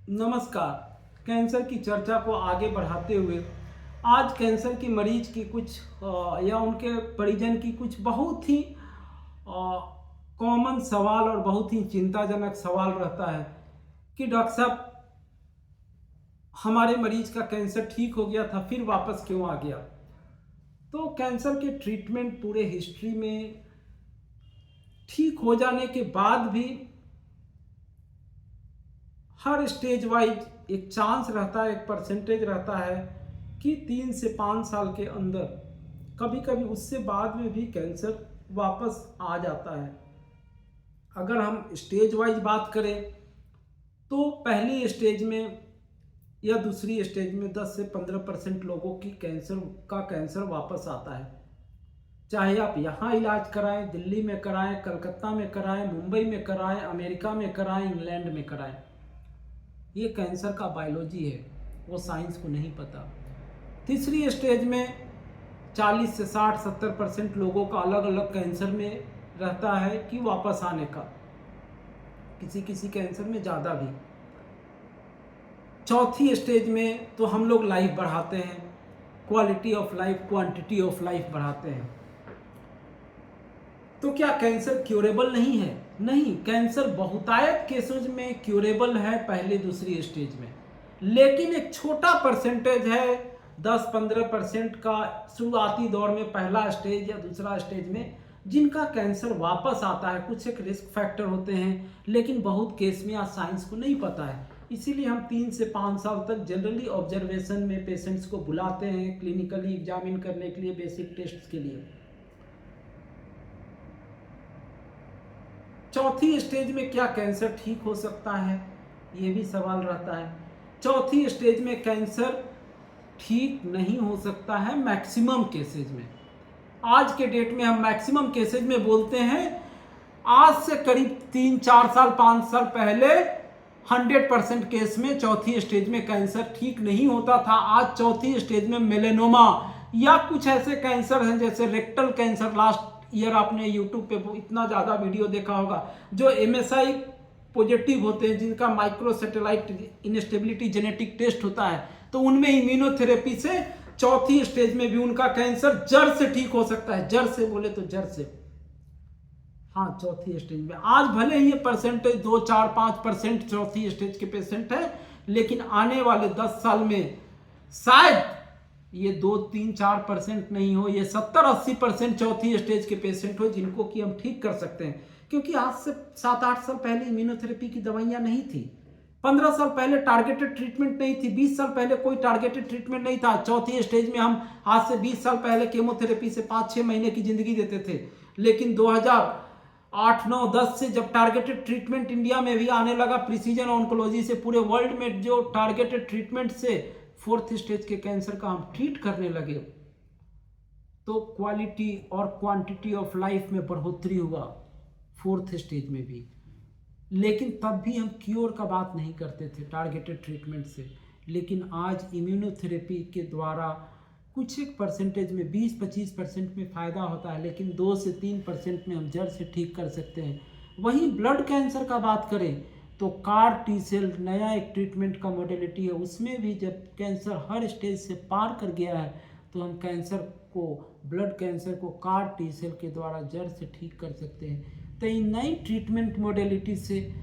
नमस्कार। कैंसर की चर्चा को आगे बढ़ाते हुए आज कैंसर की मरीज की कुछ या उनके परिजन की कुछ बहुत ही कॉमन सवाल और बहुत ही चिंताजनक सवाल रहता है कि डॉक्टर साहब, हमारे मरीज का कैंसर ठीक हो गया था, फिर वापस क्यों आ गया। तो कैंसर के ट्रीटमेंट पूरे हिस्ट्री में ठीक हो जाने के बाद भी हर स्टेज वाइज एक चांस रहता है, एक परसेंटेज रहता है कि 3 से 5 साल के अंदर, कभी कभी उससे बाद में भी कैंसर वापस आ जाता है। अगर हम स्टेज वाइज बात करें तो पहली स्टेज में या दूसरी स्टेज में 10 से 15% लोगों की कैंसर वापस आता है। चाहे आप यहाँ इलाज कराएं, दिल्ली में कराएं, कलकत्ता में कराएं, मुंबई में कराएं, अमेरिका में कराएं, इंग्लैंड में कराएं। ये कैंसर का बायोलॉजी है, वो साइंस को नहीं पता। तीसरी स्टेज में 40 से 60-70% लोगों का अलग अलग कैंसर में रहता है कि वापस आने का, किसी किसी कैंसर में ज़्यादा भी। चौथी स्टेज में तो हम लोग लाइफ बढ़ाते हैं, quality of life, quantity of life बढ़ाते हैं। तो क्या कैंसर क्यूरेबल नहीं है? नहीं, कैंसर बहुतायत केसेज में क्यूरेबल है पहले दूसरी स्टेज में, लेकिन एक छोटा परसेंटेज है 10-15% का शुरुआती दौर में पहला स्टेज या दूसरा स्टेज में जिनका कैंसर वापस आता है। कुछ एक रिस्क फैक्टर होते हैं, लेकिन बहुत केस में आज साइंस को नहीं पता है। इसीलिए हम 3 से 5 साल तक जनरली ऑब्जर्वेशन में पेशेंट्स को बुलाते हैं क्लिनिकली एग्जामिन करने के लिए, बेसिक टेस्ट के लिए। चौथी स्टेज में क्या कैंसर ठीक हो सकता है, ये भी सवाल रहता है। चौथी स्टेज में कैंसर ठीक नहीं हो सकता है मैक्सिमम केसेज में। आज के डेट में हम मैक्सिमम केसेज में बोलते हैं। आज से करीब 3-4 साल 5 साल पहले 100% केस में चौथी स्टेज में कैंसर ठीक नहीं होता था। आज चौथी स्टेज में मेलेनोमा या कुछ ऐसे कैंसर हैं जैसे रेक्टल कैंसर, लास्ट ईयर आपने यूट्यूब पे इतना ज़्यादा वीडियो देखा होगा, जो MSI पॉजिटिव होते हैं, जिनका micro satellite instability genetic test होता है, तो उनमें इम्यूनोथेरेपी से चौथी स्टेज में भी उनका कैंसर जड़ से ठीक हो सकता है। जड़ से बोले तो जड़ से, हाँ, चौथी स्टेज में। आज भले ही ये परसेंटेज 2-4-5% चौथी स्टेज के पेशेंट है, लेकिन आने वाले 10 साल में शायद ये 2-3-4% नहीं हो, ये 70-80% चौथी स्टेज के पेशेंट हो जिनको कि हम ठीक कर सकते हैं। क्योंकि आज से 7-8 साल पहले इम्यूनोथेरेपी की दवाइयां नहीं थी, 15 साल पहले टारगेटेड ट्रीटमेंट नहीं थी, 20 साल पहले कोई टारगेटेड ट्रीटमेंट नहीं था। चौथी स्टेज में हम आज से 20 साल पहले केमोथेरेपी से 5-6 महीने की जिंदगी देते थे, लेकिन 2008-9-10 से जब टारगेटेड ट्रीटमेंट इंडिया में भी आने लगा, प्रिसीजन ऑन्कोलॉजी से पूरे वर्ल्ड में जो टारगेटेड ट्रीटमेंट से 4th स्टेज के कैंसर का हम ट्रीट करने लगे, तो क्वालिटी और क्वांटिटी ऑफ लाइफ में बढ़ोतरी हुआ 4th स्टेज में भी। लेकिन तब भी हम क्योर का बात नहीं करते थे टारगेटेड ट्रीटमेंट से। लेकिन आज इम्यूनोथेरेपी के द्वारा कुछ एक परसेंटेज में 20-25% में फ़ायदा होता है, लेकिन 2 से 3% में हम जड़ से ठीक कर सकते हैं। वहीं ब्लड कैंसर का बात करें तो कार टी सेल नया एक ट्रीटमेंट का मॉडलिटी है, उसमें भी जब कैंसर हर स्टेज से पार कर गया है तो हम ब्लड कैंसर को कार टी सेल के द्वारा जड़ से ठीक कर सकते हैं। तो इन नई ट्रीटमेंट मॉडलिटी से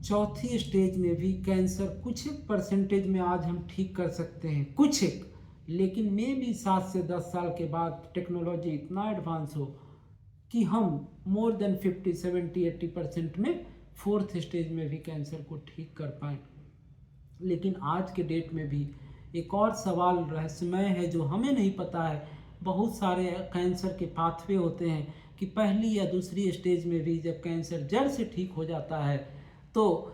चौथी स्टेज में भी कैंसर कुछ एक परसेंटेज में आज हम ठीक कर सकते हैं, कुछ एक। लेकिन मे भी 7 से 10 साल के बाद टेक्नोलॉजी इतना एडवांस हो कि हम मोर देन 50-70-80% में 4th स्टेज में भी कैंसर को ठीक कर पाएँ। लेकिन आज के डेट में भी एक और सवाल रहस्यमय है जो हमें नहीं पता है। बहुत सारे कैंसर के पाथवे होते हैं कि पहली या दूसरी स्टेज में भी जब कैंसर जड़ से ठीक हो जाता है, तो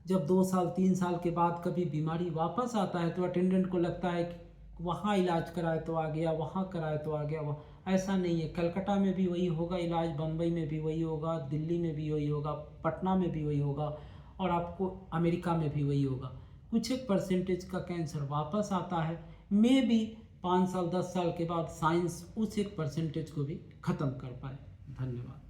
जब 2 साल 3 साल के बाद कभी बीमारी वापस आता है तो अटेंडेंट को लगता है कि वहाँ इलाज कराए तो आ गया, वहाँ कराए तो आ गया। ऐसा नहीं है। कलकत्ता में भी वही होगा इलाज, बम्बई में भी वही होगा, दिल्ली में भी वही होगा, पटना में भी वही होगा, और आपको अमेरिका में भी वही होगा। कुछ एक परसेंटेज का कैंसर वापस आता है, मे भी 5 साल 10 साल के बाद साइंस उस एक परसेंटेज को भी ख़त्म कर पाए। धन्यवाद।